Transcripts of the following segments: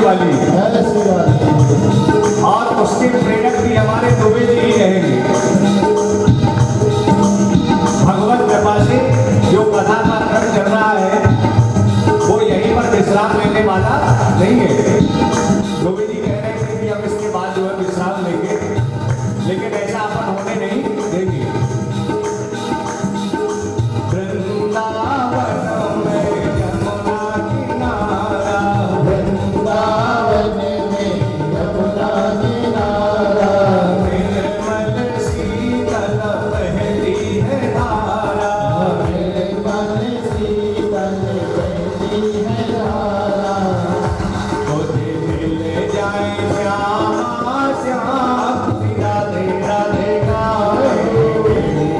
वाली। और उसके प्रेरक भी हमारे दुबे जी ही रहेंगे। भगवत कृपा से जो कथा का क्रम चल रहा है वो यहीं पर विश्राम लेने वाला नहीं है। दुबे जी कह रहे थे कि अब इसके बाद जो है विश्राम लेंगे, लेकिन ऐसा अपन होने नहीं देंगे। वृंदावन में यमुना किनारा, वृंदावन में यमुना किनारा, निर्मल शीतल बहती है धारा, निर्मल शीतल बहती है धारा। मुझे मिल जाए श्यामा श्याम, राधे राधे गाएंगे।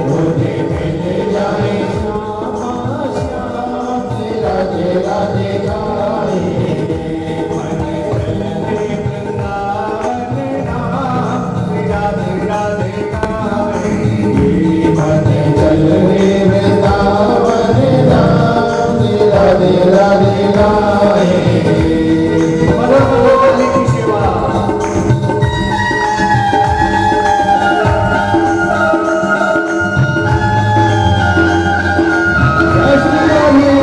मुझे मिल जाए श्यामा श्याम, राधे राधे गाएंगे। मन चलते वृंदावन राम, राधे राधे गाएंगे। मन चलने वृंदावन राम, राधे राधे गाएंगे। मदन मोहन की सेवा। जय श्री राधे।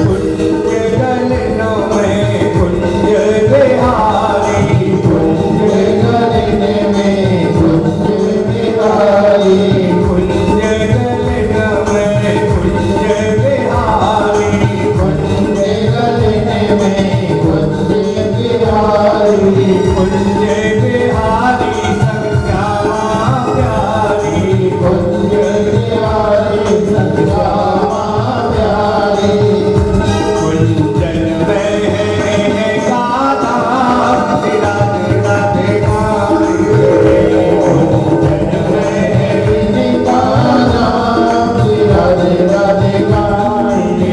कुंज गगनों में कुंज बिहारी, कुंज गगन में कुंज बिहारी, कुंज गगनों में कुंज बिहारी, कुंज गगन में कुंज बिहारी, कुंज बिहारी सब श्यामा प्यारी, कुंज बिहारी सब श्यामा प्यारी। कुंजन में है गाथा, तेरा तेरा गाएंगे। कुंजन में इनका नाम राधे राधे गाएंगे।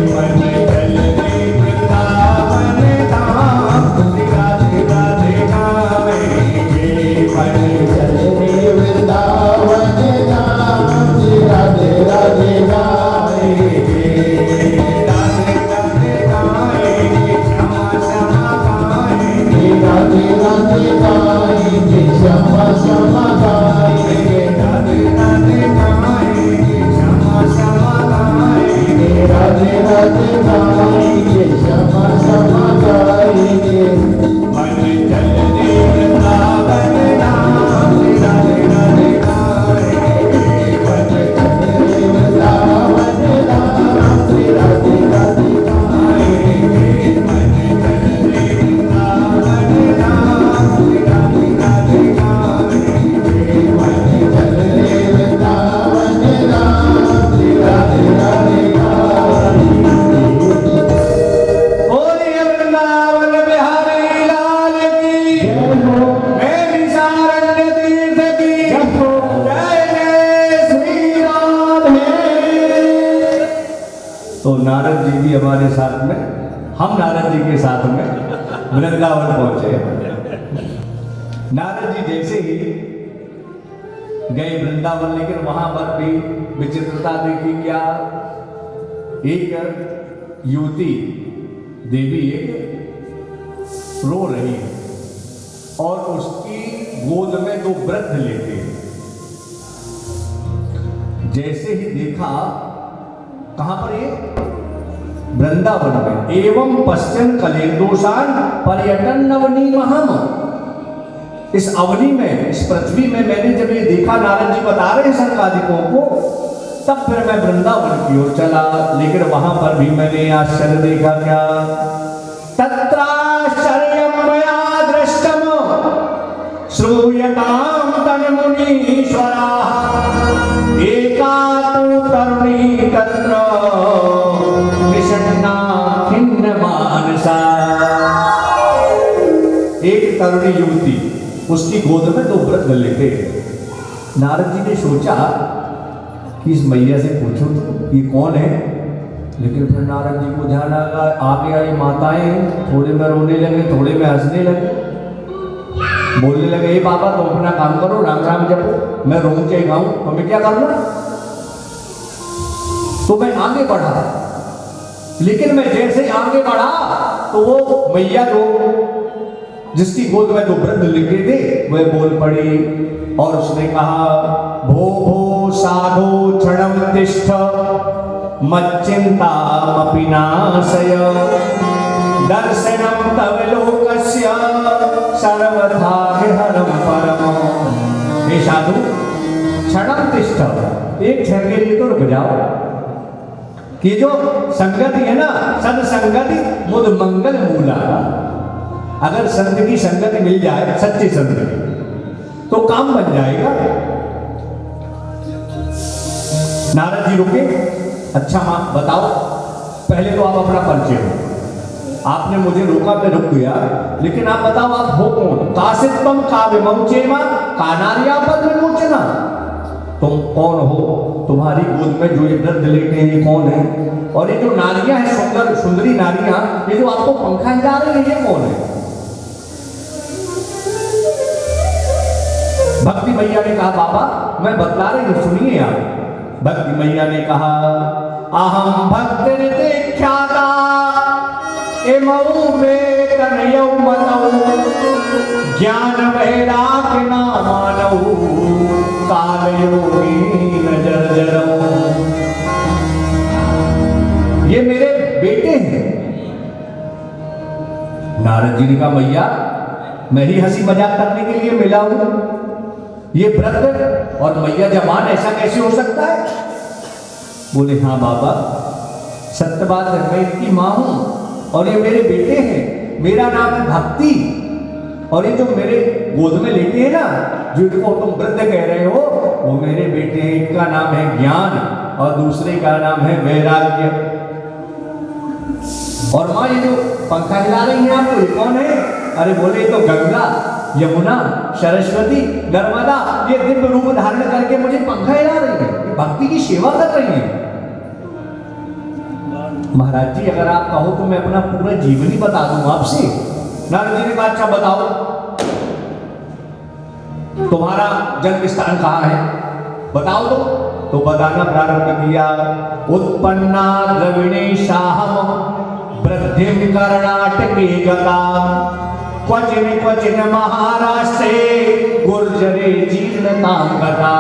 मन चलने वृंदावन धाम, तेरा तेरा गाएंगे। मन चलने वृंदावन धाम, राधे राधे गाएंगे। राधे राधे गाएंगे, श्यामा श्यामा गाएंगे। राधे राधे गाएंगे, श्यामा श्यामा गाएंगे। राधे राधे गाएंगे, श्यामा श्यामा गाएंगे। राधे राधे गाएंगे, श्यामा श्यामा गाएंगे। मन चलने वृंदावन धाम, राधे राधे गाएंगे। मन चलने वृंदावन धाम, राधे राधे गाएंगे। मन चलने वृंदावन धाम, राधे राधे गाएंगे। मन चलने वृंदावन धाम, राधे राधे गाएंगे। बोलिए वृंदावन बिहारी लाल की, मेरी सारण्य तीर्थ की जय जय श्री राधे। तो नारद जी भी हमारे साथ में, हम नारद जी के साथ में वृंदावन पहुंचे। नारद जी जैसे ही गए वृंदावन, लेकिन वहां पर भी विचित्रता देखी। क्या? एक युवती देवी एक रो रही है और उसकी गोद में दो वृद्ध लेटे हैं। जैसे ही देखा, कहां पर ये? वृंदावन में। एवं पश्चिम कलेन्दोषान पर्यटन नवनी महम। इस अवनी में, इस पृथ्वी में मैंने जब ये देखा, नारद जी बता रहे हैं संकादिकों को, तब फिर मैं वृंदावन की ओर चला। लेकिन वहां पर भी मैंने आश्चर्य देखा। क्या? तत्राश्चर्यं मया दृष्टम श्रूयतां तन्मुनीश्वराः। एका तु तरुणी तत्र विषण्णा खिन्नमानसा। एक तरुणी युवती, उसकी गोद में दो वृद्ध लेटे। नारद जी ने सोचा कि इस मैया से पूछो तो ये कौन है, लेकिन फिर नारद जी को ध्यान आ गया ये माताएं, थोड़े में रोने लगे, थोड़े में हंसने लगे, बोलने लगे, हे बाबा तुम अपना काम करो, राम राम जपो, मैं रोऊं चाहे गाऊं, तुम्हें क्या करना। तो मैं आगे बढ़ा, लेकिन मैं जैसे आगे बढ़ा तो वो मैया जो जिसकी गोद में दो वृद्ध लिखे थे वह बोल पड़ी और उसने कहा, भो भो साधु क्षणम तिष्ठ मच्चिंतामपि नाशय दर्शनम तव लोकस्य सर्वथा हरम परम। हे साधु क्षणम तिष्ठ, एक क्षण के लिए तो रुक जाओ, कि जो संगति है ना, सत्संगति मुद मंगल मूला, अगर संत की संगति मिल जाए, सच्चे संत की, तो काम बन जाएगा। नारद जी रुके, अच्छा मां बताओ, पहले तो आप अपना परिचय हो, आपने मुझे रोका, मैं रुक गया, लेकिन आप बताओ आप हो कौन। कासित्वम काव्यमं चेमा कानार्या पद विमोचना, तुम कौन हो, तुम्हारी गोद में जो ये वृद्ध लेटे हैं ये कौन है, और ये जो नारियां हैं सुंदर सुंदरी नारियां, ये जो आपको पंखा हिला रही है ये कौन है। भक्ति मैया ने कहा, बाबा मैं बतला रही हूं सुनिए आप। भक्ति मैया ने कहा, अहम भक्ति ख्याता एमऊ वेतन यौमनौ ज्ञान वैराग्य ना मानऊ काल योगी नजर जरऊ। ये मेरे बेटे हैं। नारद जी ने कहा, मैया मैं ही हंसी मजाक करने के लिए मिला हूं, ये वृद्ध और मैया जवान, ऐसा कैसे हो सकता है। बोले, हाँ बाबा सत्य बात है, मैं इनकी मां हूं और ये मेरे बेटे हैं, मेरा नाम है भक्ति, और ये जो मेरे गोद में लेटे हैं ना, जो इनको तुम वृद्ध कह रहे हो, वो मेरे बेटे हैं, इनका नाम है ज्ञान और दूसरे का नाम है वैराग्य। और मां ये जो पंखा हिला रही है आपको, ये कौन है। अरे बोले, तो गंगा यमुना सरस्वती नर्मदा ये दिव्य रूप धारण करके मुझे पंखा हिला रही है, भक्ति की सेवा कर रही है। महाराज जी अगर आप कहो तो मैं अपना पूरा जीवन ही बता दूं आपसे। नारद जी ने कहा, अच्छा बताओ तुम्हारा जन्म स्थान कहाँ है, बताओ तो बताना प्रारंभ किया। उत्पन्ना द्रविणेशाहम वृद्धिम कर्णाटके गता क्वचिन क्वचिन महाराष्ट्रे गुर्जरे जीर्णतां गता।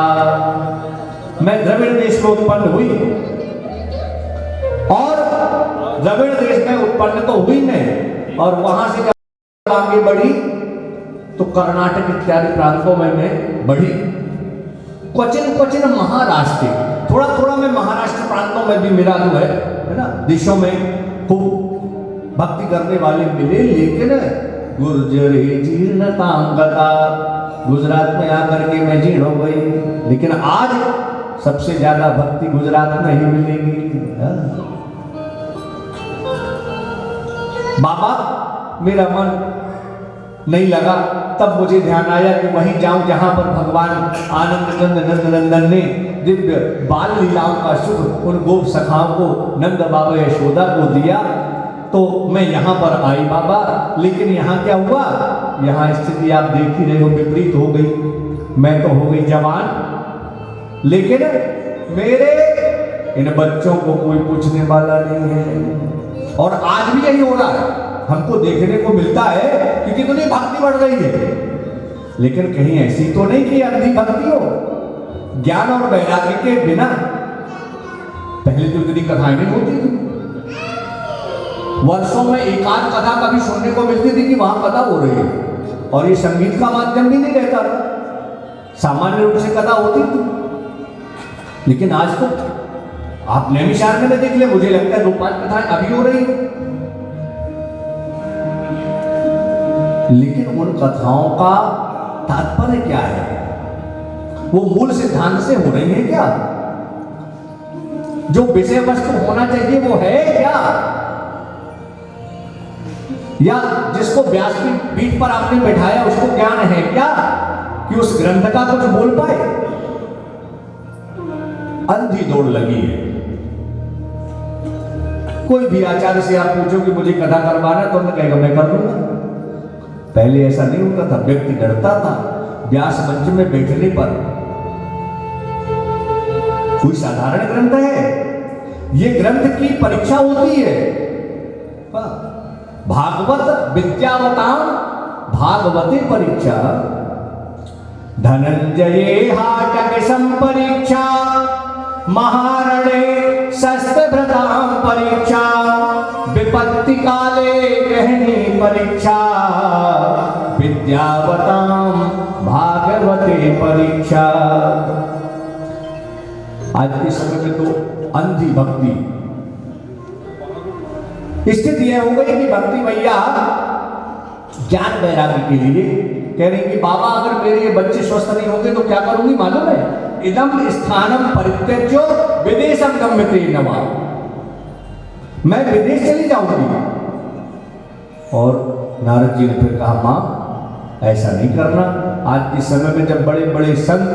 मैं द्रविड़ देश में उत्पन्न हुई और द्रविड़ देश में उत्पन्न तो हुई नहीं, और वहां से जब आगे बढ़ी तो कर्नाटक इत्यादि प्रांतों में मैं बढ़ी। क्वचिन क्वचिन महाराष्ट्र, थोड़ा थोड़ा मैं महाराष्ट्र प्रांतों में भी मेरा जो है ना, देशों में खूब भक्ति करने वाले मिले, लेकिन गुर्जरे जीर्णतां गता, गुजरात में आकर के मैं जीर्ण हो गई। लेकिन आज सबसे ज्यादा भक्ति गुजरात में ही मिलेगी। बाबा मेरा मन नहीं लगा, तब मुझे ध्यान आया कि वहीं जाऊं जहां पर भगवान आनंद चंद नंद नंदन ने दिव्य बाल लीलाओं का सुख उन गोप सखाओं को नंद बाबा यशोदा को दिया। तो मैं यहाँ पर आई बाबा, लेकिन यहाँ क्या हुआ, यहाँ स्थिति आप देख ही रहे हो, विपरीत हो गई। मैं तो हो गई जवान, लेकिन मेरे इन बच्चों को कोई पूछने वाला नहीं है। और आज भी यही हो रहा है, हमको देखने को मिलता है कि कितनी भक्ति बढ़ रही है, लेकिन कहीं ऐसी तो नहीं कि अंधी भक्ति हो। ज्ञान और वैराग्य के बिना पहले तो इतनी कथाएं नहीं होती थी, वर्षों में एक आध कथा कभी सुनने को मिलती थी कि वहां कथा हो रही है, और ये संगीत का माध्यम भी नहीं रहता था, सामान्य रूप से कथा होती थी। लेकिन आज तो आप नैमिषारण्य में देख ले, मुझे लगता है 2-5 कथाएं अभी हो रही है, लेकिन उन कथाओं का तात्पर्य क्या है, वो मूल सिद्धांत से हो रही है क्या, जो विषय वस्तु होना चाहिए वो है क्या, या जिसको व्यास की पीठ पर आपने बैठाया उसको ज्ञान है क्या कि उस ग्रंथ का कुछ बोल पाए। अंधी दौड़ लगी है। कोई भी आचार्य से आप पूछो कि मुझे कथा करवाना, तो उन्होंने कहेगा मैं कर लूंगा। पहले ऐसा नहीं होता था, व्यक्ति डरता था व्यास मंच में बैठने पर। कोई साधारण ग्रंथ है, ये ग्रंथ की परीक्षा होती है। भागवत विद्यावताम भागवते परीक्षा, धनंजये हाटक संपरीक्षा, महारणे शस्त्रभृतां परीक्षा, विपत्ति काले गहनी परीक्षा, विद्यावतां भागवते परीक्षा। आज के समय में तो अंधी भक्ति स्थिति यह हो गई कि भक्ति भैया ज्ञान वैराग्य के लिए कह रही कि बाबा अगर मेरे ये बच्चे स्वस्थ नहीं होंगे तो क्या करूंगी मालूम है? इदम स्थानम परित्यज्य विदेशम गम्यते नवा, मैं विदेश चली जाऊंगी। और नारद जी ने फिर कहा मां ऐसा नहीं करना। आज के समय में जब बड़े बड़े संत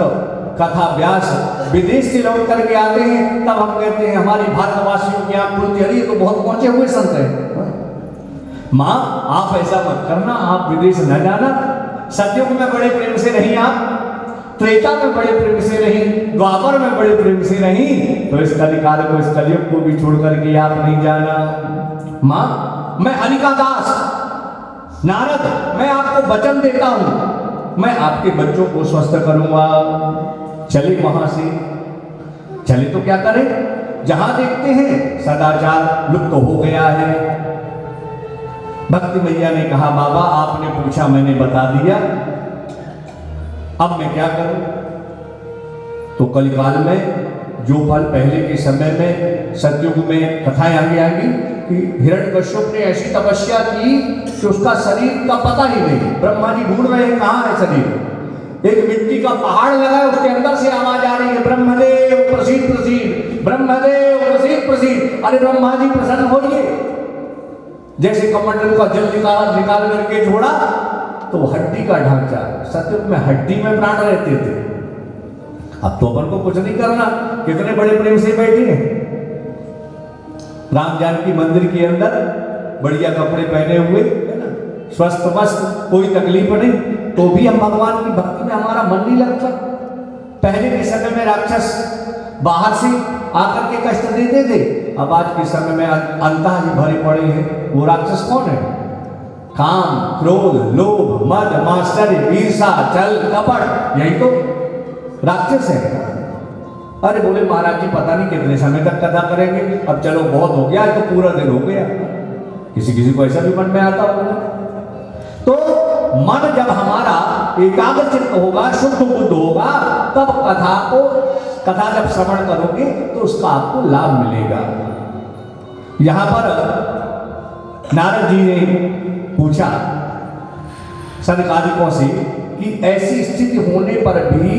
कथा व्यास विदेश से लौट करके आते हैं, तब हम कहते हैं हमारी भारतवासियों की आंख खुलती है, ये तो बहुत पहुंचे हुए संत हैं। मां आप ऐसा मत करना, आप विदेश न जाना। सतयुग में बड़े प्रेम से रही आप, त्रेता में बड़े प्रेम से रही, द्वापर में बड़े प्रेम से रही, तो इस कलिकाल को, इस कलयुग को भी छोड़ करके आप नहीं जाना। मां मैं हरि का दास नारद, मैं आपको वचन देता हूं, मैं आपके बच्चों को स्वस्थ करूंगा। चले वहां से, चले तो क्या करें, जहां देखते हैं सदाचार लुप्त हो गया है। भक्ति मैया ने कहा बाबा आपने पूछा मैंने बता दिया, अब मैं क्या करूं? तो कलिकाल में जो फल पहले के समय में सतयुग में कथाएं आगे आएंगी कि हिरण्यकश्यप ने ऐसी तपस्या की कि उसका शरीर का पता ही नहीं, ब्रह्मा जी ढूंढ रहे हैं कहां है शरीर। एक मिट्टी का पहाड़ लगा है, उसके अंदर से आवाज आ रही है ब्रह्मदेव प्रसीद प्रसीद, ब्रह्मदेव प्रसीद प्रसीद। अरे ब्रह्मा जी प्रसन्न होइए। जैसे कमंडल का जल निकाल करके छोड़ा तो हड्डी का ढांचा, सतयुग में हड्डी में प्राण रहते थे। अब तो अपन को कुछ नहीं करना, कितने बड़े प्रेम से बैठे हैं राम जानकी मंदिर के अंदर, बढ़िया कपड़े पहने हुए है ना, स्वस्थ मस्त, कोई तकलीफ नहीं, तो भी हम भगवान की भक्ति में हमारा मन नहीं लगता। पहले के समय में राक्षस बाहर से आकर के कष्ट देते थे, अब आज के समय में अंतः ही भरे पड़े हैं। वो राक्षस कौन है? काम, क्रोध, लोभ, मद, मात्सर्य, ईर्षा, छल, कपट, यही तो राक्षस है। अरे बोले महाराज जी पता नहीं कितने समय तक कथा करेंगे, अब चलो बहुत हो गया, तो पूरा दिन हो गया। किसी किसी को ऐसा भी मन में आता होगा। तो मन जब हमारा एकाग्र चित्त होगा, शुद्ध बुद्ध होगा, तब कथा जब श्रवण करोगे तो उसका आपको लाभ मिलेगा। यहां पर नारद जी ने पूछा सनकादिकों से कि ऐसी स्थिति होने पर भी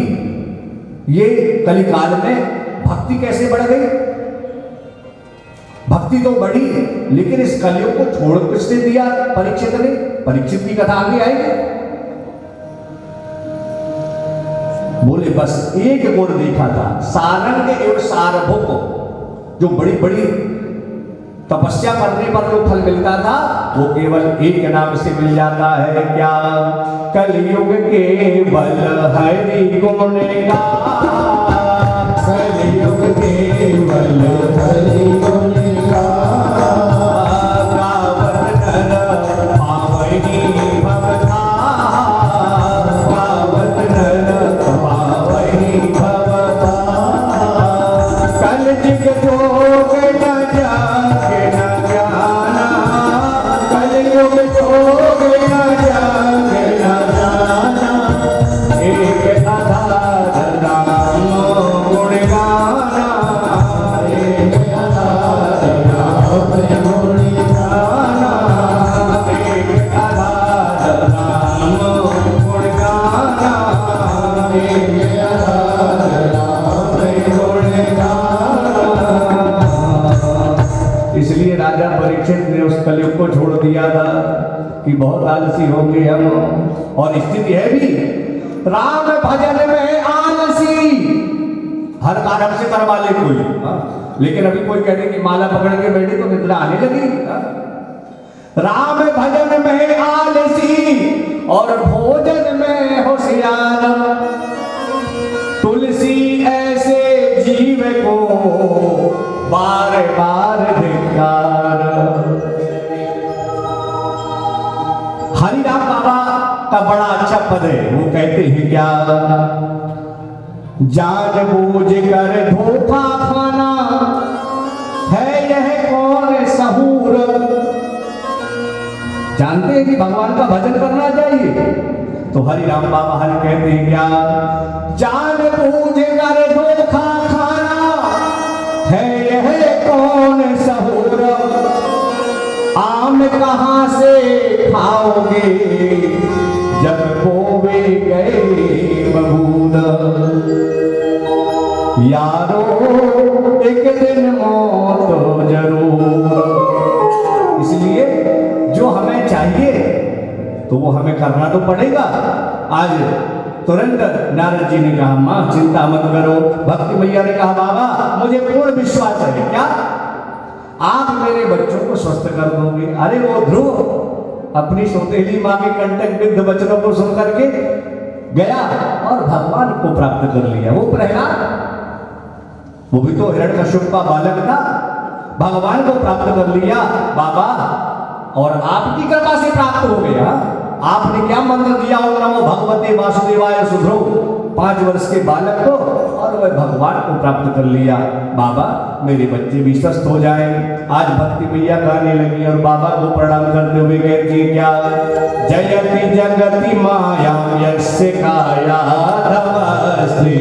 ये कलिकाल में भक्ति कैसे बढ़ गई? भक्ति तो बढ़ी, लेकिन इस कलयुग को छोड़ किसने दिया? परीक्षित ने। परीक्षित की कथा आगे आएगी। बोले बस एक गुण देखा था, सारंग एवं सारभुक, जो बड़ी बड़ी तपस्या करने पर जो फल मिलता था वो केवल एक नाम से मिल जाता है। क्या? कलयुग केवल हरि गुण गा, कलयुग केवल हरि गुण गा, गावत नर पावनी भवता, गावत नर पावनी भवता, कल जिग जोग न जागे न जाना, कलयुग जोग न जागे न जाना, एक आधार राम गुण गाना, एक आधार राम गुण गाना, एक आधार राम गुण गाना, एक आधार राम गुण गाना। इसलिए राजा परीक्षित ने उस कलयुग को छोड़ दिया था कि बहुत आलसी हो गए हम। और स्थिति है भी, राम भजन में आलसी, हर कार्य से करवा लेकिन अभी कोई कह दे कि माला पकड़ के बैठे तो निद्रा आने लगी। राम भजन में आलसी और भोजन में होशियार, तुलसी ऐसे जीव को बार बार धिक्कार। हरिराम बाबा का बड़ा अच्छा पद है, वो कहते हैं क्या, जान बूझ कर धोखा खाना है यह कौन सहूर। जानते हैं कि भगवान का भजन करना चाहिए, तो हरिराम बाबा हरि कहते हैं क्या, जान बूझ कर धोखा खाना है यह कौन सहूर। आम कहां से खाओगे जब बोवे गए बबूल। यारो एक दिन मौत जरूर। इसलिए जो हमें चाहिए तो वो हमें करना तो पड़ेगा। आज तुरंत नारद जी ने कहा, मां चिंता मत करो। भक्ति मैया ने कहा, बाबा मुझे पूर्ण विश्वास है, क्या आप मेरे बच्चों को स्वस्थ कर दोगे। अरे वो ध्रुव अपनी सौतेली मां के कंटक विद्ध वचनों को सुन करके गया और भगवान को प्राप्त कर लिया। वो प्रहलाद, वो भी तो हिरण्यकश्यप का बालक था, भगवान को प्राप्त कर लिया बाबा, और आपकी कृपा से प्राप्त हो गया। आपने क्या मंत्र दिया, ओम नमो भगवते वासुदेवाय सुध्रुव, 5 वर्ष के बालक को, और वह भगवान को प्राप्त कर लिया। बाबा मेरे बच्चे भी स्वस्थ हो जाए। आज भक्ति मैया गाने लगी और बाबा को प्रणाम करते हुए कहती है क्या, जयति जगति माया यस्य काया नमस्ते।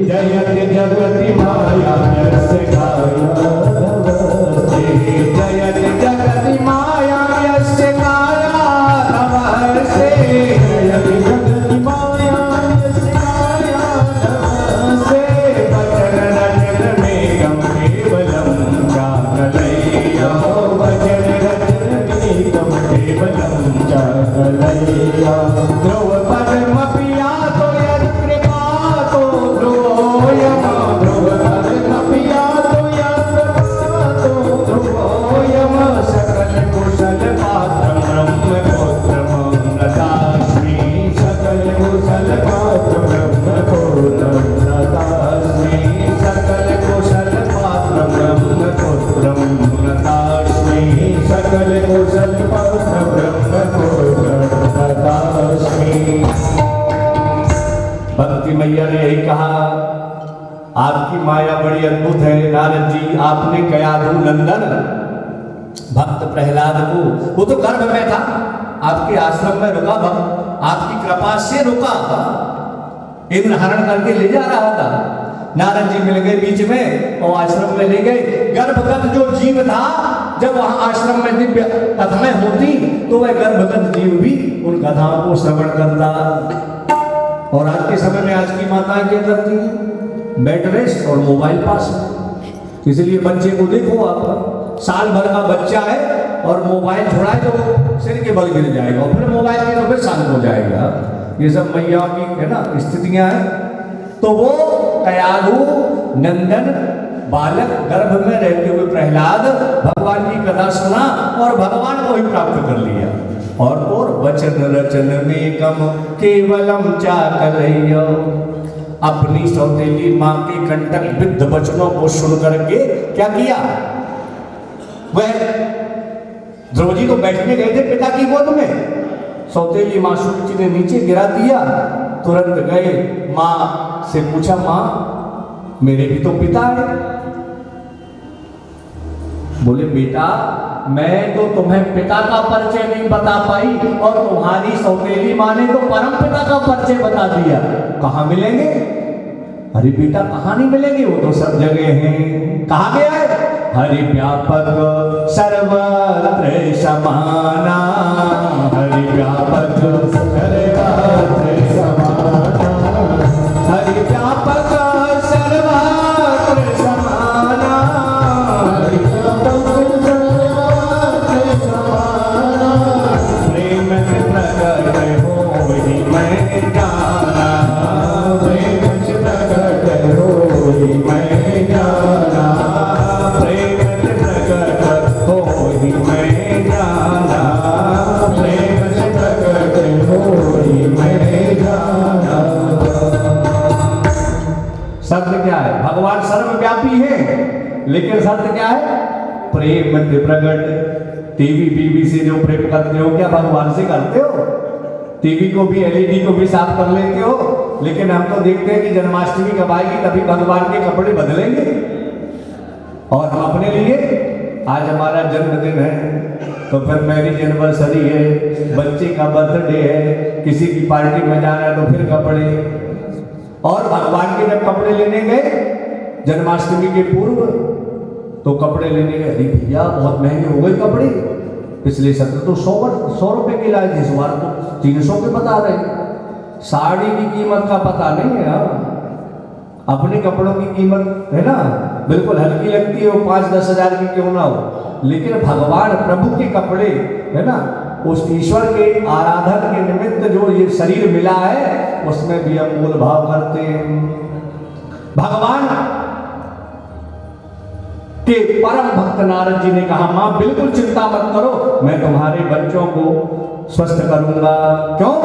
जयति जगति माया यस्य काया नमस्ते। जयति जगति माया यस्य काया नमस्ते। जयति जगति माया यस्य काया नमस्ते। वचन रचन में गम केवलम जागलैया। वचन रचन में गम केवलम जागलैया। ध्रुव पद्म पिया तो यदि कृपा तो ध्रुवोयम। ध्रुव पद्म पिया तो यदि कृपा तो ध्रुवोयम। सकल कुशल पात्रम ब्रह्म पुत्रम नतास्मि। सकल कुशल पात्रम ब्रह्म पुत्रम नतास्मि। सकल कुशल पात्रम ब्रह्म पुत्रम नतास्मि। सकल कुशल पात्रम ब्रह्म पुत्रम नतास्मि। भक्ति मैया ने यही कहा, आपकी माया बड़ी अद्भुत है नारद जी। आपने कयाधु नंदन भक्त प्रहलाद को, वो तो गर्भ में था, आपके आश्रम में रुका, भक्त आपकी कृपा से रुका, इंद्र हरण करके ले जा रहा था। नारद जी मिल गए बीच में और आश्रम में ले गए। गर्भगत जो जीव था, जब वहां आश्रम में दिव्य कथाएं होती तो वह गर्भगत जीव भी उन कथाओं को श्रवण करता। और आज के समय में आज की माताएं क्या करती हैं, बेड रेस्ट और मोबाइल पास। इसलिए बच्चे को देखो, आप साल भर का बच्चा है और मोबाइल छुड़ाए तो सिर के बल गिर जाएगा और फिर मोबाइल के तो फिर शांत हो जाएगा। ये सब मैयाओं की है ना स्थितियां हैं। तो वो कयाधु नंदन बालक गर्भ में रहते हुए प्रहलाद भगवान की कथा सुना और भगवान को ही प्राप्त कर लिया। और वचन रचन में कम केवलम चाकलैया। अपनी सौतेली मां के कंटक विद्ध वचनों को सुन करके क्या किया, वह ध्रुव जी तो बैठने गए थे पिता की गोद में, सौतेली मां सूची ने नीचे गिरा दिया। तुरंत गए, मां से पूछा, मां मेरे भी तो पिता है। बोले बेटा मैं तो तुम्हें पिता का परिचय नहीं बता पाई और तुम्हारी सौतेली मां ने तो परम पिता का परिचय बता दिया। कहां मिलेंगे? अरे बेटा कहां नहीं मिलेंगे, वो तो सब जगह हैं। कहा गया है, हरि व्यापक सर्वत्र समाना। हरि व्यापक सर्वत्र समाना। हरि व्यापक सर्वत्र समाना। हरि व्यापक सर्वत्र समाना। प्रेम से प्रकट होई मैं जाना। प्रेम से प्रकट होई मैं जाना। शर्त क्या है? भगवान सर्वव्यापी है, लेकिन शर्त क्या है? प्रेम मध्य प्रकट। टीवी बीवी से जो प्रेम करते हो, क्या भगवान से करते हो? टीवी को भी, एलईडी को भी साफ कर लेते हो, लेकिन हम तो देखते हैं कि जन्माष्टमी कब आएगी तभी भगवान के कपड़े बदलेंगे। और हम अपने लिए, आज हमारा जन्मदिन है तो फिर मैरिज एनिवर्सरी है, बच्चे का बर्थडे है, किसी की पार्टी में जाना है तो फिर कपड़े। और भगवान के जब कपड़े लेने गए जन्माष्टमी के पूर्व, तो कपड़े लेने गए, अरे भैया बहुत महंगे हो गए कपड़े, पिछले सत्र तो 100 रुपए की लाए थे, इस बार तो 300 के बता रहे। साड़ी की कीमत का पता नहीं है। अपने कपड़ों की कीमत है ना बिल्कुल हल्की लगती है, वो 5-10 हजार की क्यों ना हो, लेकिन भगवान प्रभु के कपड़े है ना, उस ईश्वर के आराधन के निमित्त जो ये शरीर मिला है उसमें भी हम मूल भाव करते हैं। भगवान के परम भक्त नारद जी ने कहा, मां बिल्कुल चिंता मत करो, मैं तुम्हारे बच्चों को स्वस्थ करूंगा। क्यों?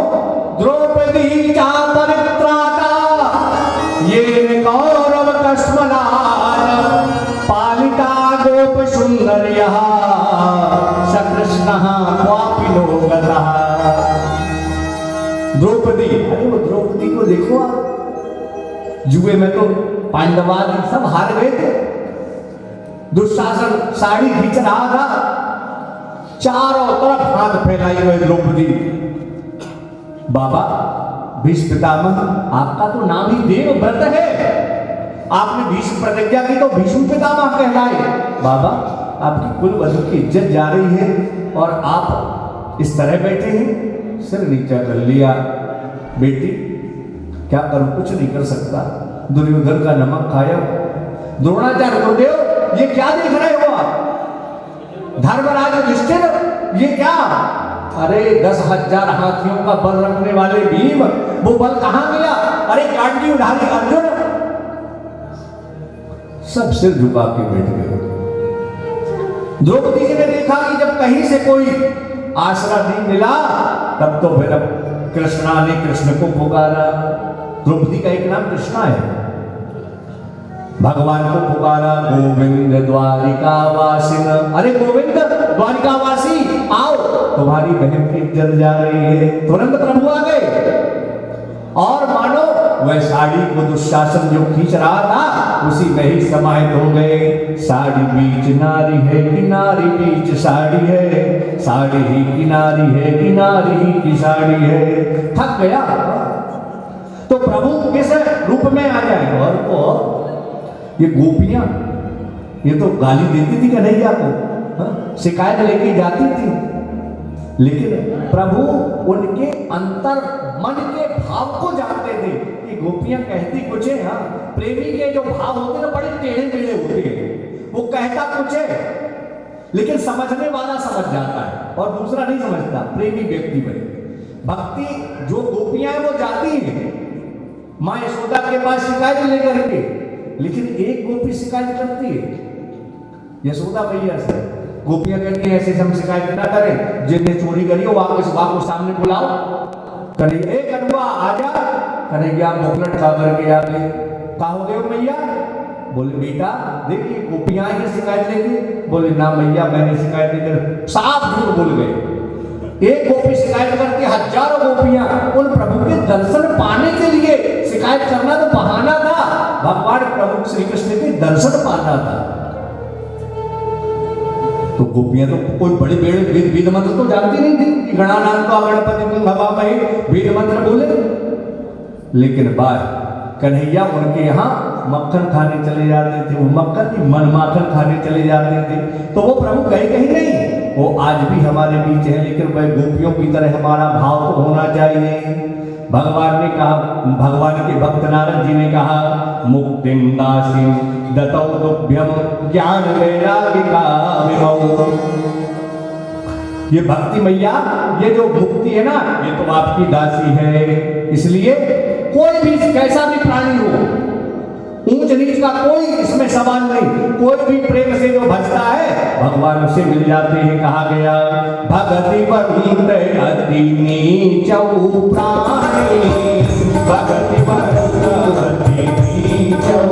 द्रौपदी चा परित्राता ये कौरव कस्मलान पालिता गोप सुंदर्या सकृष्ण क्वापि लोगतः। द्रौपदी, अरे वो द्रौपदी को देखो आप, जुए में तो पांडवादी सब हार गए थे, दुशासन साड़ी खींच रहा था, चारों तरफ हाथ फैलाई हुए द्रौपदी। बाबा भीष्म पितामह, आपका तो नाम ही देव व्रत है, आपने भीष्म प्रतिज्ञा की तो भीष्म पितामह कहलाए। बाबा आपकी कुल वधु की इज्जत जा रही है और आप इस तरह बैठे हैं, सिर नीचा कर लिया। बेटी क्या करूं, कुछ नहीं कर सकता, दुर्योधन का नमक खाया। द्रोणाचार्य गुरुदेव ये क्या देख रहे हो आप? धर्मराज युधिष्ठिर ये क्या? अरे 10,000 हाथियों का बल रखने वाले भीम, वो बल कहां गया? अरे गांडी उधारी अर्जुन। सब सिर झुका के बैठ गए। द्रौपदी जी ने देखा कि जब कहीं से कोई आसरा नहीं मिला, तब तो फिर कृष्णा ने कृष्ण को पुकारा। द्रौपदी का एक नाम कृष्णा है। भगवान को पुकारा, गोविंद द्वारिकावासिन, अरे गोविंद द्वारिकावासी आओ, तुम्हारी बहन की इज्जत जा रही है। तुरंत प्रभु आ गए और मानो वह साड़ी को दुशासन जो खींच रहा था उसी में ही समाहित हो गए। साड़ी बीच नारी है, किनारी बीच साड़ी है, साड़ी ही किनारी है, किनारी ही की साड़ी है। थक गया तो प्रभु किस रूप में आ जाए? और तो ये गोपियां ये तो गाली देती थी कन्हैया को, शिकायत लेके जाती थी, लेकिन प्रभु उनके अंतर मन के भाव को जानते थे कि गोपियां कहती कुछ है। हाँ, प्रेमी के जो भाव होते हैं बड़े टेढ़े मेढ़े होते हैं, वो कहता कुछ है लेकिन समझने वाला समझ जाता है और दूसरा नहीं समझता। प्रेमी व्यक्ति में भक्ति जो गोपियां हैं वो जाती हैं माँ यशोदा के पास शिकायत लेकर के, लेकिन एक गोपी शिकायत करती है यशोदा मैया से। गोपियां कहती हैं ऐसे हम शिकायत ना करें, जिसने चोरी करी हो वापस सामने बुलाओ। कन्हैया, ए कन्हैया आजा। कन्हैया मुखलट खा करके आ गए। कहा हो गए हो मैया? बोले बेटा देखिए गोपियां आई शिकायत लेके। बोले ना मैया मैंने शिकायत नहीं कर, साफ झूठ बोल गए। एक गोपी शिकायत करके हजारों गोपियां उन प्रभु के दर्शन पाने के लिए शिकायत करना तो बहाना था, भगवान प्रभु श्री कृष्ण के दर्शन पाना था। तो गोपियां तो कोई बड़े बड़े वेद मंत्र तो जानती नहीं थी, गणानाम तो गणपति भवामहे वेद मंत्र बोले, लेकिन बात कन्हैया उनके यहाँ मक्खन खाने चले जाते थे, वो मक्खन की मन माखन खाने चले जाते थे। तो वो प्रभु कहीं कहीं नहीं, वो आज भी हमारे बीच है, लेकिन वह गोपियों की तरह हमारा भाव तो होना चाहिए। भगवान ने कहा, भगवान के भक्त नारद जी ने कहा, मुक्तिं दासी दतौ तुभ्यम ज्ञान वैरागिका विमौ। ये भक्ति मैया, ये जो मुक्ति है ना, ये तो आपकी दासी है। इसलिए कोई भी कैसा भी प्राणी हो, ऊंच नीच का कोई इसमें सवाल नहीं, कोई भी प्रेम से जो भजता है भगवान उसे मिल जाते हैं। कहा गया भगति बंद अति नीचौ प्राणी, भगति बंद अति नीचौ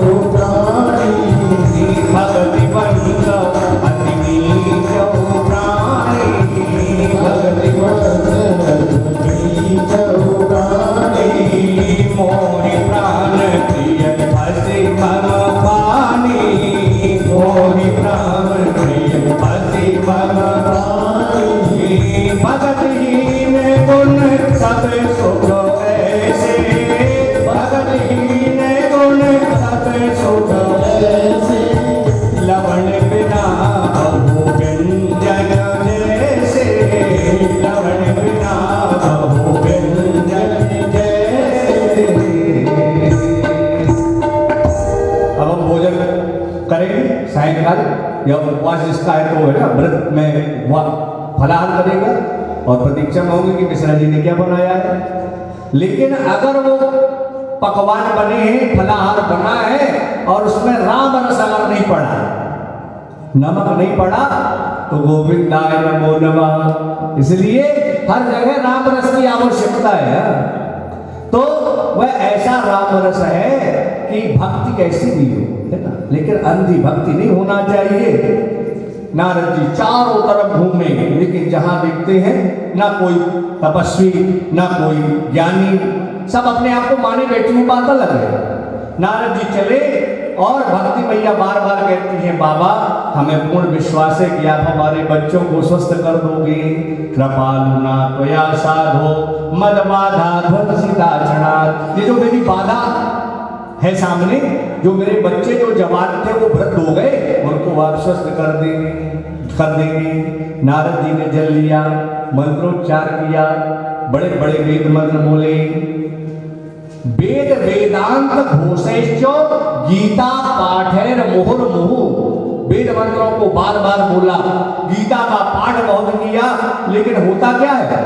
मोहि प्राण प्रिय पति भगवानी भगत हीन गुण सब सुख ऐसे भगत हीन गुण सब सुख ऐसे लवण बिना बहु व्यंजन जैसे लवण बिना बहु व्यंजन जैसे। अब हम भोजन करेंगे सायंकाल या उपवास जिसका है तो है ना व्रत में वह फलाहार करेगा और प्रतीक्षा में होंगे कि मिश्रा जी ने क्या बनाया है। लेकिन अगर वो पकवान बने हैं फलाहार बना है और उसमें राम रस अगर नहीं पड़ा नमक नहीं पड़ा तो गोविंदाय नमो नमः। इसलिए हर जगह राम रस की आवश्यकता है। तो वह ऐसा राम रस है कि भक्ति कैसी भी हो है ना, लेकिन अंधी भक्ति नहीं होना चाहिए। नारद जी चारों तरफ घूमे लेकिन जहां देखते हैं ना कोई तपस्वी ना कोई ज्ञानी, सब अपने आप को माने बैठी हुई बात अलग है। नारद जी चले और भक्ति मैया बार बार कहती हैं बाबा हमें पूर्ण विश्वास है कि आप हमारे बच्चों को स्वस्थ कर दोगे। कृपालुना त्वया साधो मद बाधा ध्वंसिताचनात्। ये जो मेरी बाधा है सामने, जो मेरे बच्चे जो जवान थे वो वृद्ध हो गए उनको आप स्वस्थ कर देंगे। नारद जी ने जल लिया, मंत्रोच्चार किया, बड़े बड़े वेद मंत्र बोले। वेद वेदांत घोषैश्च गीता पाठैर मुहुर्मुहु। वेद मंत्रों को बार बार बोला, गीता का पाठ बहुत किया, लेकिन होता क्या है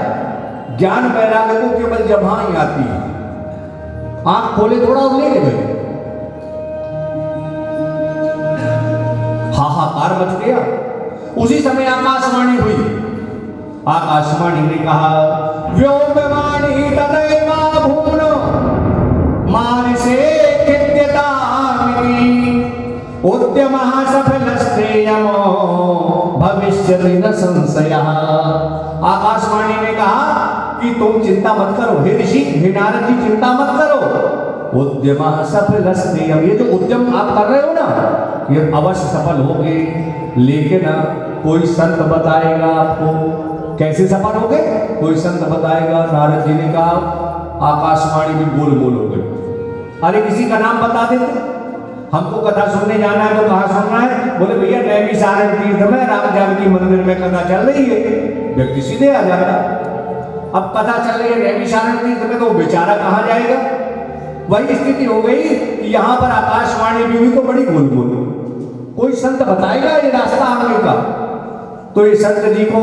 ज्ञान वैराग्य को केवल जबां ही आती है, आंख खोले थोड़ा और ले गए। हाहाकार मच गया। उसी समय आकाशवाणी हुई। आकाशवाणी ने कहा व्योमवाणी तदैवा भूम्नो मानसे कृत्यतामिति उद्यमः सफलस्तेयमो भविष्यति न संशयः। आकाशवाणी ने कहा कि तुम चिंता मत करो हे ऋषि, हे नारद जी चिंता मत करो। उद्यमः सफलस्तेयम, ये जो उद्यम आप कर रहे हो ना ये अवश्य सफल होगे। लेकिन कोई संत बताएगा आपको कैसे सफल होगे, कोई संत बताएगा। नारद जी ने कहा आकाशवाणी भी गोल गोल हो गई। अरे किसी का नाम बता देते, हमको कथा सुनने जाना है तो कहाँ सुनना है? बोले भैया नैमिषारण्य तीर्थ में राम जानकी मंदिर में कथा चल रही है। व्यक्ति सीधे आ जाएगा। अब कथा चल रही है नैमिषारण्य तीर्थ में तो बेचारा कहाँ जाएगा? वही स्थिति हो गई कि यहाँ पर आकाशवाणी भी हुई तो बड़ी गोल गोल। कोई संत बताएगा ये रास्ता आने का? तो ये संत जी को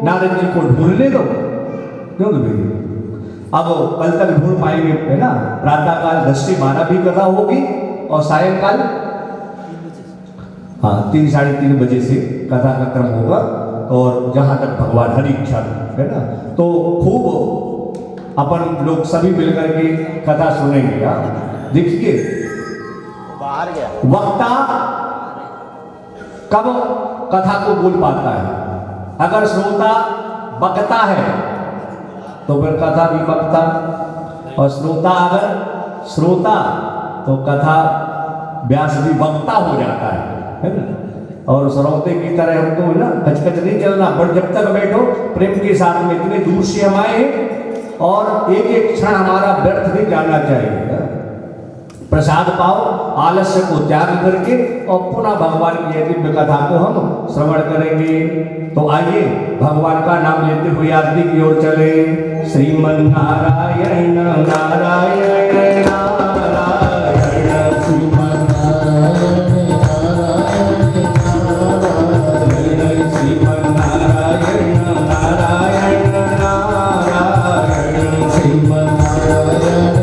नारद जी को ढूंढने दो, क्यों ढूंढेंगे? अब कल तक ढूंढ पाएंगे है ना। प्रातःकाल 10 से 12 भी कथा होगी और सायंकाल 3 साढ़े 3 बजे से कथा का क्रम होगा। और जहाँ तक भगवान हरि इच्छा है ना तो खूब अपन लोग सभी मिलकर के कथा सुनेंगे। देखिए बाहर गया वक्ता कब कथा को बोल पाता है? अगर श्रोता बकता है तो फिर कथा भी बकता, और श्रोता अगर श्रोता तो कथा व्यास भी वक्ता हो जाता है ना। और श्रोते की तरह हमको है ना कचकच नहीं चलना, पर जब तक बैठो प्रेम के साथ में। इतने दूर से हम आए हैं और एक एक क्षण हमारा व्यर्थ नहीं जाना चाहिए। प्रसाद पाओ, आलस्य को त्याग करके और पुनः भगवान की दिव्य कथा को हम श्रवण करेंगे। तो आइए भगवान का नाम लेते हुए आरती की ओर चले। श्रीमन नारायण नारायण नारायण श्रीमन नारायण श्रीमन नारायण नारायण नारायण श्रीमन नारायण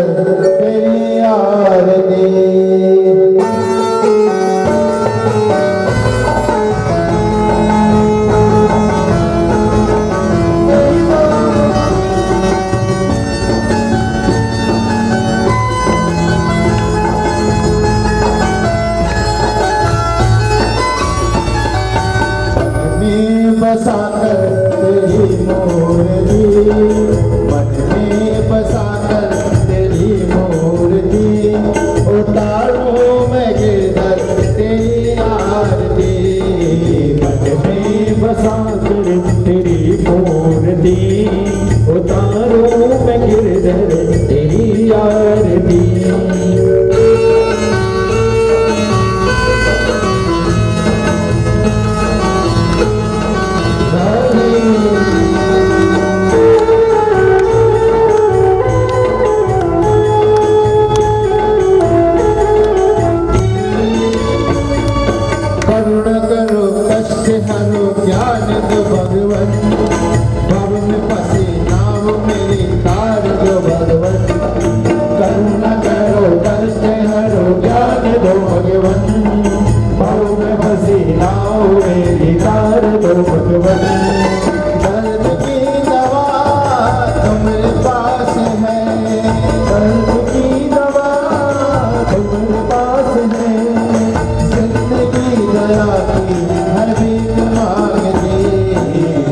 तेरी आरती। बसाकर तेरी मूर्ति, मन में बसाकर तेरी मूर्ति, उतारूं मैं गिरधर तेरी आरती। मन में बसाकर तेरी मूर्ति, उतारूं मैं गिरधर तेरी आरती। हरो ज्ञान दो भगवन, भव में फंसी नाव मेरी तार दो भगवन। करुणा करो कष्ट हरो ज्ञान दो भगवन, भव में फंसी नाव मेरी तार दो भगवन। दर्द की दवा तुम्हारे पास है, दर्द की दवा तुम्हारे पास है। जिंदगी दया की हर भीख मांगती,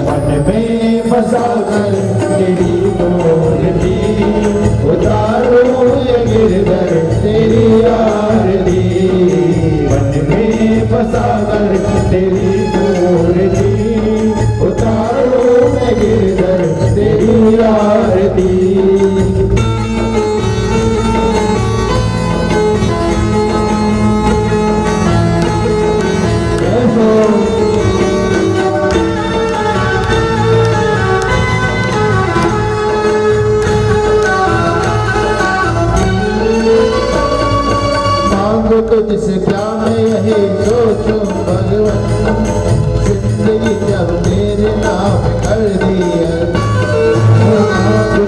मन में बसाकर तेरी मूर्ति, उतारूं ये गिरधर तेरी आरती। मन में बसाकर तेरी मूर्ति, उतारूं मैं गिरधर तेरी आरती। तुझसे क्या मैं यही सोचूं भगवन, जिंदगी जब तेरे नाम कर दिया।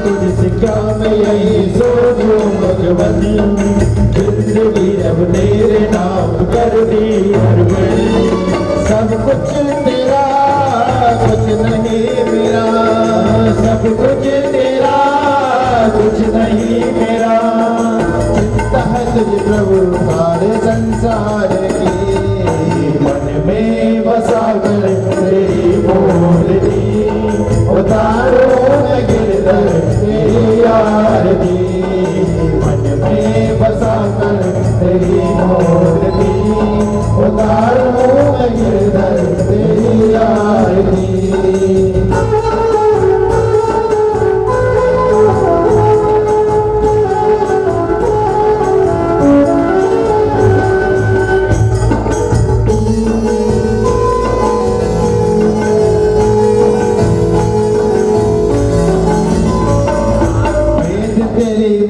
तुझसे क्या मैं यही सोचूं भगवन, जिंदगी जब तेरे नाम कर दिया। सब कुछ तेरा कुछ नहीं मेरा, सब कुछ तेरा कुछ नहीं मेरा। चिंता है तुझ प्रभु सारे संसार की, मन में बसाकर तेरी मूर्ति, उतारूं मैं गिरधर तेरी आरती। मन में बसाकर तेरी मूर्ति, उतारूं मैं गिरधर तेरी आरती।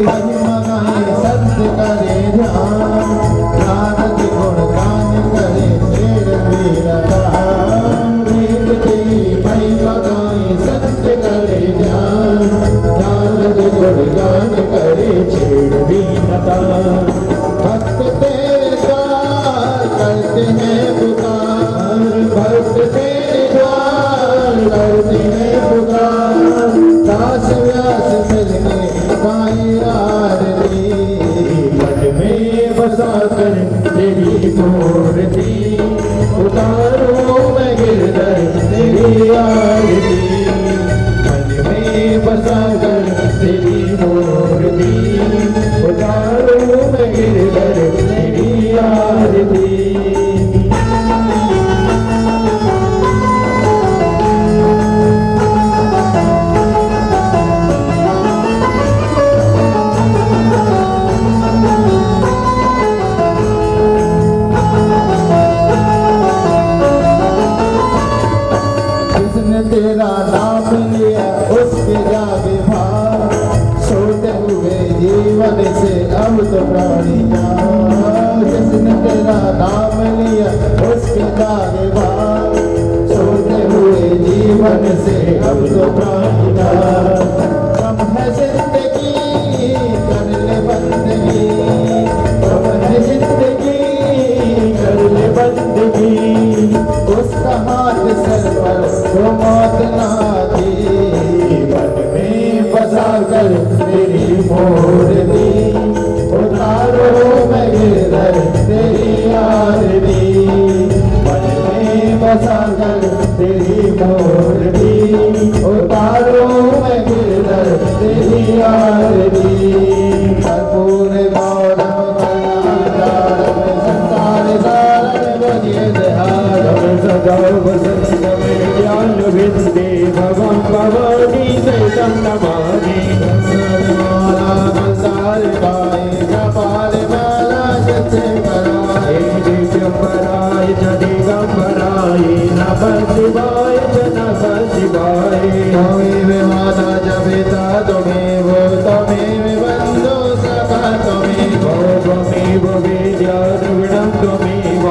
महिमा गाए संत करे ध्यान, नारद गुण गान करे शेर वीर गान। वेद तेरी महिमा गाए संत करे ध्यान, नारद गुण गान करे शेर वीर गान। भक्त तेरे द्वार करते हैं पुकार, भक्त तेरे द्वार करते हैं पुकार। दास व्यास मिलके गाई आरती, मन में बसाकर तेरी मूर्ति, उतारूं मैं गिरधर तेरी आरती। मन में बसाकर तेरी मूर्ति, उतारूं मैं गिरधर तेरी आरती। तेरा नाम लिया उसके जागे भाग, सोते हुए जीवन से अब तो प्राणी जाग। जिसने तेरा नाम लिया उसके जागे भाग, सोते हुए जीवन से अब तो प्राणी जाग। कम है जिंदगी कर मूर्ति उतारो मैं गिरधर तेरी आरती मन में बसा कर तेरी मूर्ति उतारो मैं गिरधर तेरी आरती कर्पूर गौरव करुणाचारम संसार सारम भजे देहारम सदाव वसंत में ज्ञान विद्ये भगवान भवानी सहितं नमामि संसार गाय कपाल माला जसे कराय दिगंबराय च दिगंबराय नमः शिवाय च नमः शिवाय त्वमेव माता च पिता त्वमेव बन्धु सखा त्वमेव वेद्या द्रविणं त्वमेव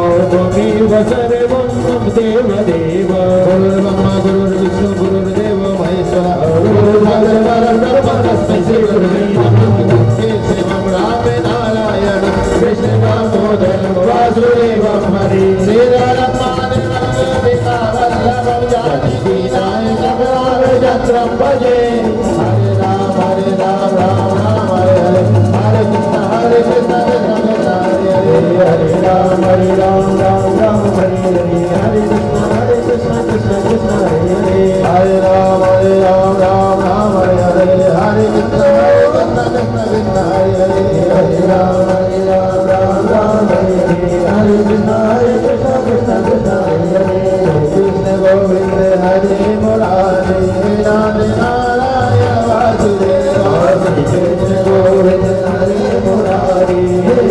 सर्वं मम देवदेव गुरुर्ब्रह्मा गुरुर्विष्णु गुरुर्देव महेश्वर गुरुर्ब्रह्मा तस्मै श्री गुरुवे नमः शिवं राम नारायण कृष्ण दामोदर वासुदेवं हरि श्रीरामवल्लभं जानकी नायकं रामचन्द्रं भजे हरे राम राम राम हरे हरे हरे कृष्ण कृष्ण हरे हरे राम राम राम हरे हरे हरे कृष्ण कृष्ण कृष्ण हरे हरे हरे राम राम राम हरे हरे हरे कृष्ण कृष्ण हरे हरे हरे राम राम राम हरे हरे हरे कृष्ण कृष्ण हरे हरे कृष्ण गोविंद हरे मुरारी नाथ नारायण वासुदेव श्री कृष्ण गोविंद हरे मुरारी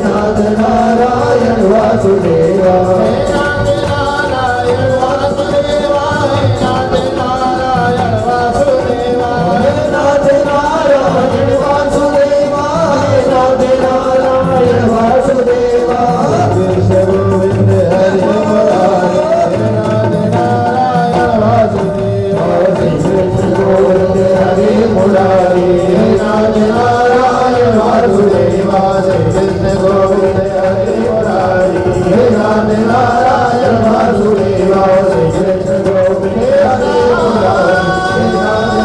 नाथ नारायण वासुदेव नाथ नारायण वासुदेव नाथ नारायण वासुदेव नाथ नारायण वासुदेव नाथ नारायण वासुदेव कृष्ण गोविंद हरे मुरारी नाथ नारायण वासुदेव श्री कृष्ण गोविंद हरे मुरारी नाथ नारायण वासुदेव श्री कृष्ण गोविंद हरे मुरारी नाथ नारायण वासुदेव श्री कृष्ण गोविंद हरे मुरारी नाथ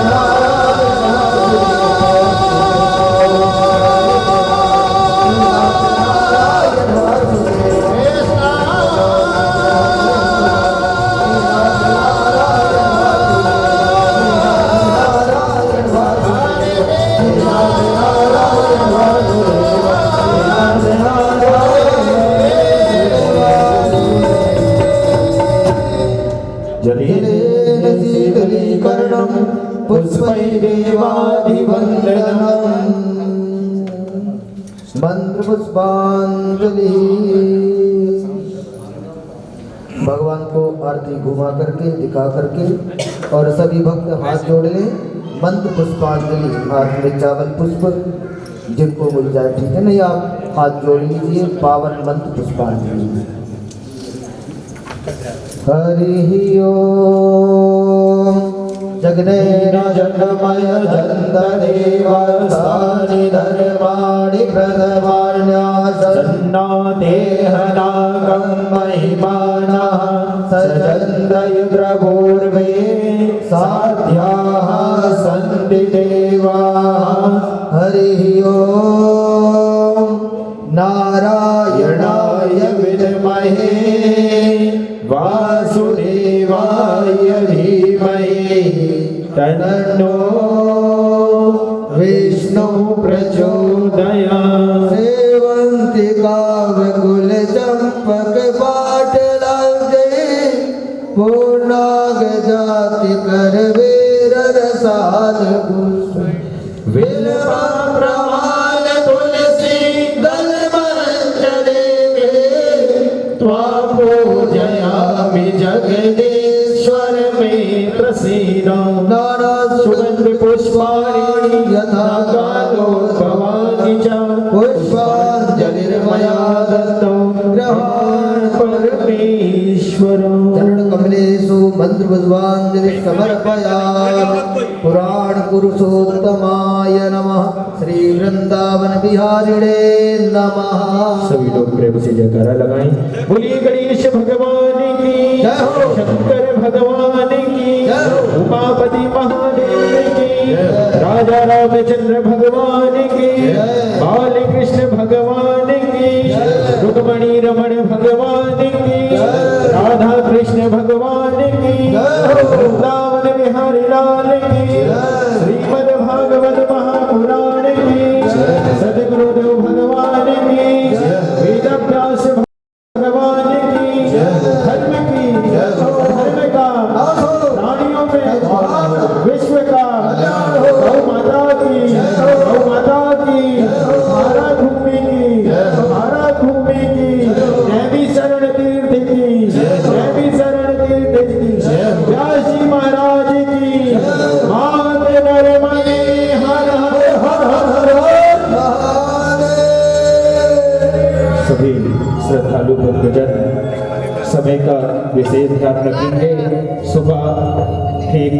शीतलीकरणं पुष्पैरेवाभिवन्दनम् मंत्रपुष्पांजलि। भगवान को आरती घुमा करके दिखा करके और सभी भक्त हाथ जोड़ लें। मंत्र पुष्पांजलि, हाथ में चावल पुष्प जिनको मिल जाए, ठीक है नहीं, आप हाथ जोड़ लीजिए। पावन मंत्र पुष्पांजलि। हरि ओम जगनेन जगमय जन्तदेवानि धर्माणि प्रथमान्यासन्नो देहनागं महिमानः सजन्तयुग्रपूर्वे साध्याः सन्ति देवाः। हरि ओम नारायणाय विद्महे वासुदेवाय धीमहि तन्नो विष्णु प्रचोदयात्। सेवन्ति काव्यकुल चंपक पाटलाब्जे पूर्णाग जाति करवेर रसाल पुष्प विल्वा प्रमाण तुलसी दल मंजरे त्वां पूजयामि जगदीश्वर मे प्रसीद। नाना सुगंध पुष्पाणि यथा कालोद्भवानि च पुष्पाञ्जलिर्मया दत्तो ग्रहाण परमेश्वर। चरण कमलेषु मंत्र पुष्पाञ्जलि समर्पयामि। पुराण पुरुषोत्तमाय नमः। श्री वृंदावन बिहारिणे नमः। सभी लोग प्रेम से जयकारा लगाएं। बोलिए गणेश भगवान की जय हो। शंकर भगवान की जय हो। उमापति महादेव की राजा रामचंद्र भगवान की भगवान की, रुक्मणी रमण भगवान की, राधा कृष्ण भगवान की, वृंदावन बिहारी लाल की, श्रीमद् भागवत महापुराण की, सद्गुरुदेव भगवान की, वेद व्यास भगवान की, धर्म की, धर्म का, प्राणियों में विश्व का, गौ माता की, गौ माता की, भारत भूमि की, भारत भूमि की, नैमी शरण तीर्थ की, नैमी शरण तीर्थ की, व्यास जी महाराज की, मात नरमणि हर हर हर हर। सभी श्रद्धालु भक्तजन समय का विशेष ध्यान रखेंगे। सुबह ठीक